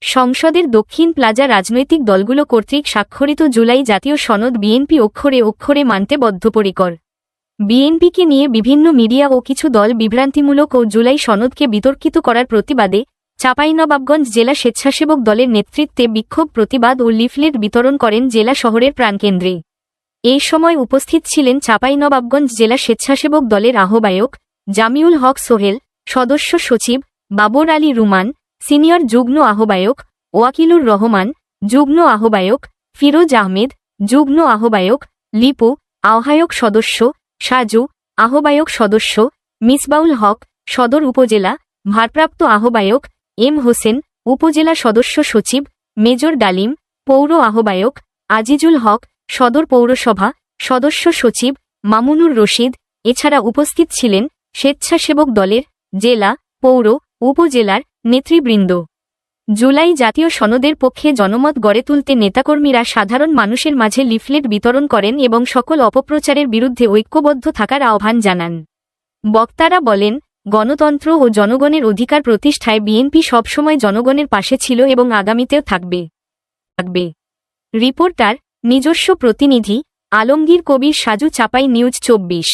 সংসদের দক্ষিণ প্লাজা রাজনৈতিক দলগুলো কর্তৃক স্বাক্ষরিত জুলাই জাতীয় সনদ বিএনপি অক্ষরে অক্ষরে মানতে বদ্ধপরিকর। বিএনপিকে নিয়ে বিভিন্ন মিডিয়া ও কিছু দল বিভ্রান্তিমূলক ও জুলাই সনদকে বিতর্কিত করার প্রতিবাদে চাঁপাইনবাবগঞ্জ জেলা স্বেচ্ছাসেবক দলের নেতৃত্বে বিক্ষোভ প্রতিবাদ ও লিফলেট বিতরণ করেন জেলা শহরের প্রাণকেন্দ্রে। এই সময় উপস্থিত ছিলেন চাঁপাইনবাবগঞ্জ জেলা স্বেচ্ছাসেবক দলের আহ্বায়ক জামিউল হক সোহেল, সদস্য সচিব বাবর আলী রুমান, সিনিয়র যুগ্ম আহ্বায়ক ওয়াকিলুর রহমান, যুগ্ম আহ্বায়ক ফিরোজ আহমেদ, যুগ্ম আহ্বায়ক লিপু, আহ্বায়ক সদস্য সাজু, আহ্বায়ক সদস্য মিসবাউল হক, সদর উপজেলা ভারপ্রাপ্ত আহ্বায়ক এম হোসেন, উপজেলা সদস্য সচিব মেজর ডালিম, পৌর আহ্বায়ক আজিজুল হক, সদর পৌরসভা সদস্য সচিব মামুনুর রশিদ। এছাড়া উপস্থিত ছিলেন স্বেচ্ছাসেবক দলের জেলা, পৌর, উপজেলার নেতৃবৃন্দ। জুলাই জাতীয় সনদের পক্ষে জনমত গড়ে তুলতে নেতাকর্মীরা সাধারণ মানুষের মাঝে লিফলেট বিতরণ করেন এবং সকল অপপ্রচারের বিরুদ্ধে ঐক্যবদ্ধ থাকার আহ্বান জানান। বক্তারা বলেন, গণতন্ত্র ও জনগণের অধিকার প্রতিষ্ঠায় বিএনপি সবসময় জনগণের পাশে ছিল এবং আগামীতেও থাকবে। রিপোর্টার নিজস্ব প্রতিনিধি আলমগীর কবির সাজু, চাঁপাই নিউজ 24।